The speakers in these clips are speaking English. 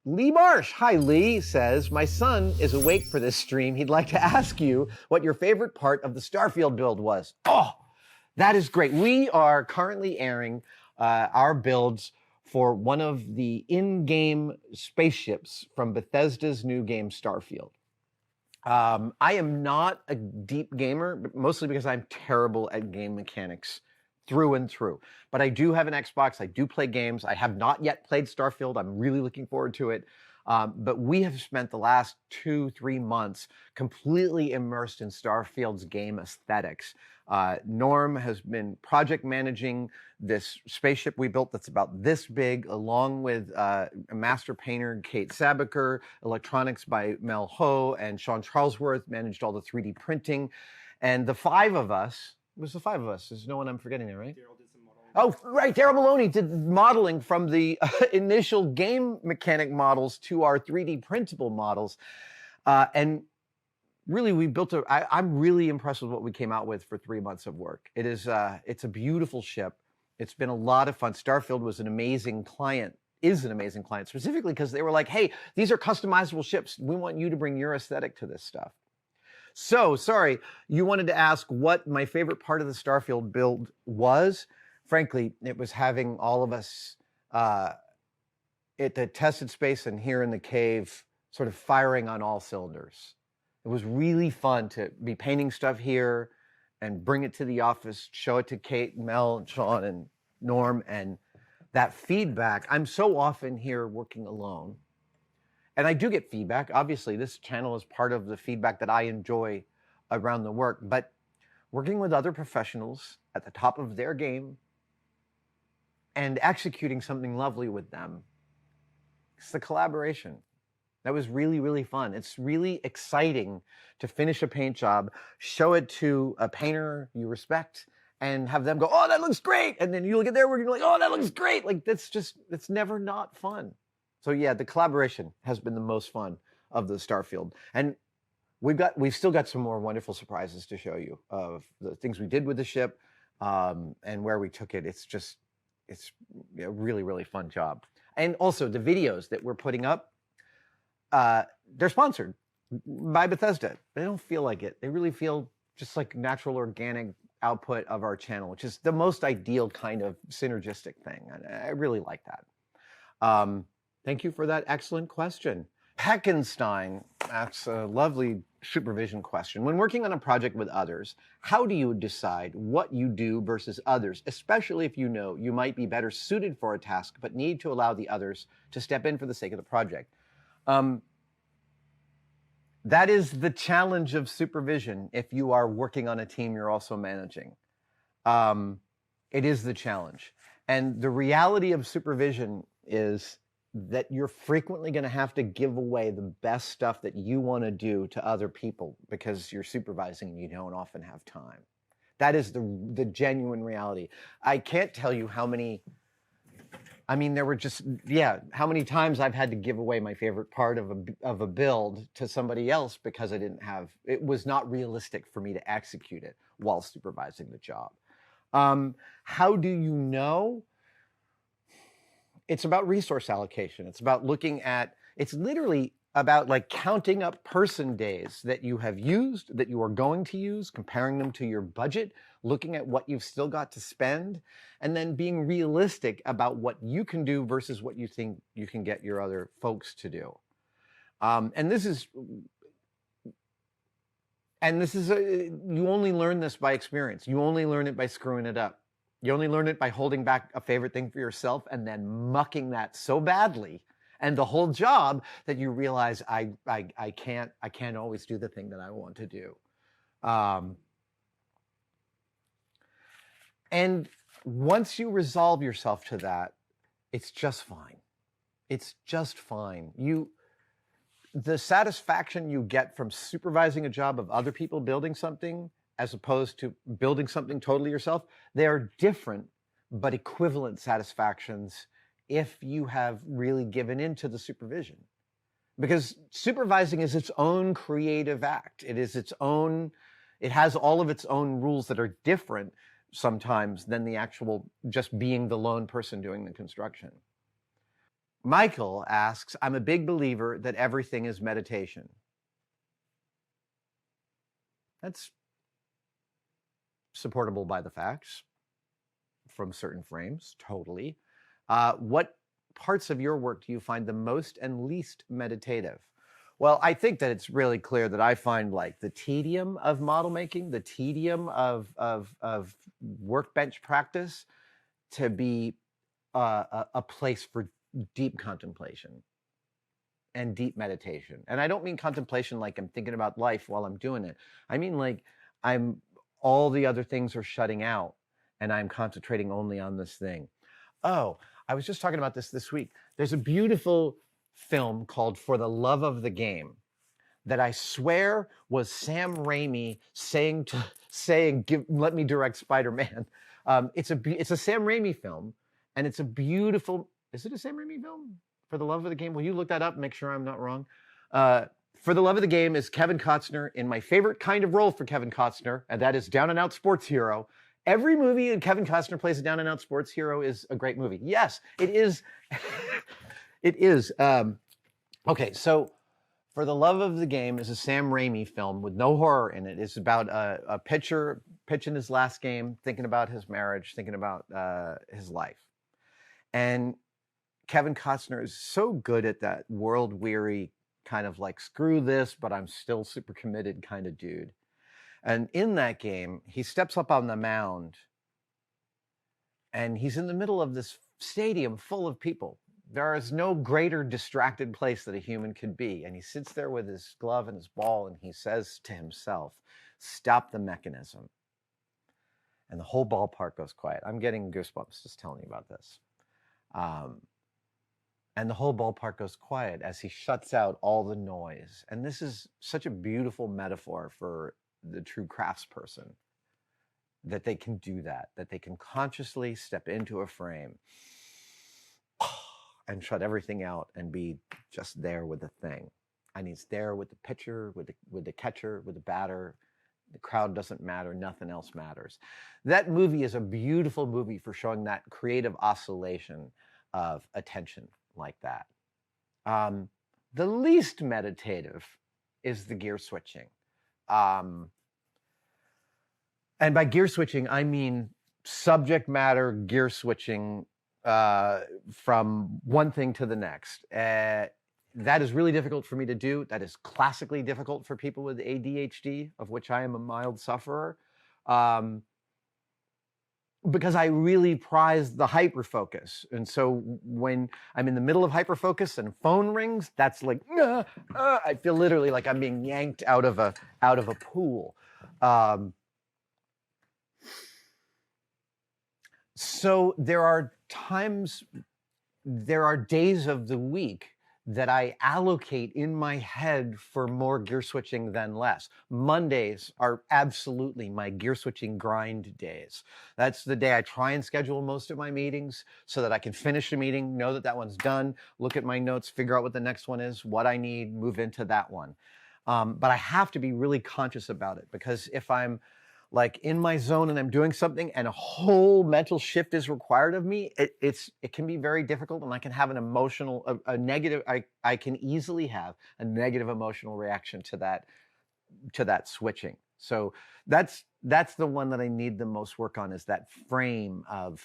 Lee Marsh, hi Lee, says, my son is awake for this stream. He'd like to ask you what your favorite part of the Starfield build was. Oh, that is great. We are currently airing our builds for one of the in-game spaceships from Bethesda's new game, Starfield. I am not a deep gamer, but mostly because I'm terrible at game mechanics through and through. But I do have an Xbox. I do play games. I have not yet played Starfield. I'm really looking forward to it. But we have spent the last 2-3 months completely immersed in Starfield's game aesthetics. Norm has been project managing this spaceship we built that's about this big, along with a master painter, Kate Sabaker, electronics by Mel Ho, and Sean Charlesworth managed all the 3D printing. And the five of us, it was the five of us. There's no one I'm forgetting there, right? Daryl did some modeling. Oh, right. Daryl Maloney did modeling from the initial game mechanic models to our 3D printable models. And really, we built I'm really impressed with what we came out with for 3 months of work. It's a beautiful ship. It's been a lot of fun. Starfield was an amazing client, is an amazing client, specifically because they were like, hey, these are customizable ships. We want you to bring your aesthetic to this stuff. So, sorry, you wanted to ask what my favorite part of the Starfield build was. Frankly, it was having all of us at the tested space and here in the cave sort of firing on all cylinders. It was really fun to be painting stuff here and bring it to the office, show it to Kate, Mel, and Sean, and Norm, and that feedback. I'm so often here working alone. And I do get feedback. Obviously, this channel is part of the feedback that I enjoy around the work. But working with other professionals at the top of their game and executing something lovely with them, it's the collaboration. That was really, really fun. It's really exciting to finish a paint job, show it to a painter you respect, and have them go, oh, that looks great. And then you look at their work and you're like, oh, that looks great. Like, it's never not fun. So yeah, the collaboration has been the most fun of the Starfield. And we've still got some more wonderful surprises to show you of the things we did with the ship and where we took it. It's a really, really fun job. And also the videos that we're putting up, they're sponsored by Bethesda. They don't feel like it. They really feel just like natural, organic output of our channel, which is the most ideal kind of synergistic thing. I really like that. Thank you for that excellent question. Heckenstein asks a lovely supervision question. When working on a project with others, how do you decide what you do versus others, especially if you know you might be better suited for a task but need to allow the others to step in for the sake of the project? That is the challenge of supervision. If you are working on a team you're also managing, it is the challenge. And the reality of supervision is that you're frequently going to have to give away the best stuff that you want to do to other people because you're supervising and you don't often have time. That is the genuine reality. I can't tell you how many, there were just, how many times I've had to give away my favorite part of a build to somebody else because it was not realistic for me to execute it while supervising the job. How do you know? It's about resource allocation. It's about it's literally about like counting up person days that you have used, that you are going to use, comparing them to your budget, looking at what you've still got to spend, and then being realistic about what you can do versus what you think you can get your other folks to do. You only learn this by experience. You only learn it by screwing it up. You only learn it by holding back a favorite thing for yourself and then mucking that so badly and the whole job that you realize I can't always do the thing that I want to do. And once you resolve yourself to that, it's just fine. It's just fine. The satisfaction you get from supervising a job of other people building something as opposed to building something totally yourself, they are different but equivalent satisfactions if you have really given in to the supervision. Because supervising is its own creative act. It has all of its own rules that are different sometimes than the actual just being the lone person doing the construction. Michael asks, I'm a big believer that everything is meditation. That's supportable by the facts from certain frames, totally. What parts of your work do you find the most and least meditative? Well, I think that it's really clear that I find like the tedium of model making, the tedium of workbench practice to be a place for deep contemplation and deep meditation. And I don't mean contemplation like I'm thinking about life while I'm doing it. I mean like all the other things are shutting out and I'm concentrating only on this thing. Oh, I was just talking about this week. There's a beautiful film called For the Love of the Game that I swear was Sam Raimi saying, let me direct Spider-Man. It's a Sam Raimi film, and it's a beautiful, is it a Sam Raimi film? For the Love of the Game? Will you look that up and make sure I'm not wrong? For the Love of the Game is Kevin Costner in my favorite kind of role for Kevin Costner, and that is down and out sports hero. Every movie and Kevin Costner plays a down and out sports hero is a great movie. Yes, it is. It is. Okay, so For the Love of the Game is a Sam Raimi film with no horror in it. It's about a pitcher pitching his last game, thinking about his marriage, thinking about his life. And Kevin Costner is so good at that world-weary kind of like, screw this, but I'm still super committed kind of dude. And in that game, he steps up on the mound and he's in the middle of this stadium full of people. There is no greater distracted place that a human could be. And he sits there with his glove and his ball and he says to himself, stop the mechanism. And the whole ballpark goes quiet. I'm getting goosebumps just telling you about this. And the whole ballpark goes quiet as he shuts out all the noise. And this is such a beautiful metaphor for the true craftsperson, that they can do that they can consciously step into a frame and shut everything out and be just there with the thing. And he's there with the pitcher, with the catcher, with the batter. The crowd doesn't matter. Nothing else matters. That movie is a beautiful movie for showing that creative oscillation of attention like that. The least meditative is the gear switching. And by gear switching, I mean subject matter gear switching from one thing to the next. That is really difficult for me to do. That is classically difficult for people with ADHD, of which I am a mild sufferer, because I really prize the hyperfocus. And so when I'm in the middle of hyperfocus and phone rings, that's like, I feel literally like I'm being yanked out of a pool. So there are days of the week that I allocate in my head for more gear switching than less. Mondays are absolutely my gear switching grind days. That's the day I try and schedule most of my meetings so that I can finish a meeting, know that one's done, look at my notes, figure out what the next one is, what I need, move into that one. But I have to be really conscious about it, because if I'm like in my zone and I'm doing something and a whole mental shift is required of me, it can be very difficult, and I can have an emotional, a negative, I can easily have a negative emotional reaction to that switching. So that's the one that I need the most work on, is that frame of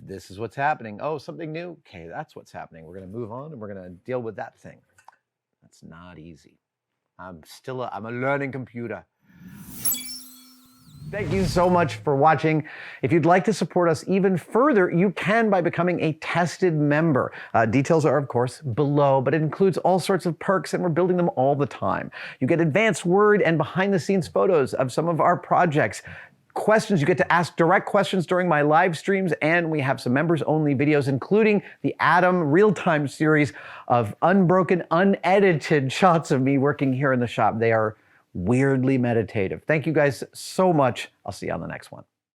this is what's happening. Oh, something new. Okay, that's what's happening. We're going to move on and we're going to deal with that thing. That's not easy. I'm a learning computer. Thank you so much for watching. If you'd like to support us even further, you can by becoming a tested member. Details are, of course, below, but it includes all sorts of perks, and we're building them all the time. You get advanced word and behind-the-scenes photos of some of our projects. Questions, you get to ask direct questions during my live streams, and we have some members-only videos, including the Adam real-time series of unbroken, unedited shots of me working here in the shop. They are weirdly meditative. Thank you guys so much. I'll see you on the next one.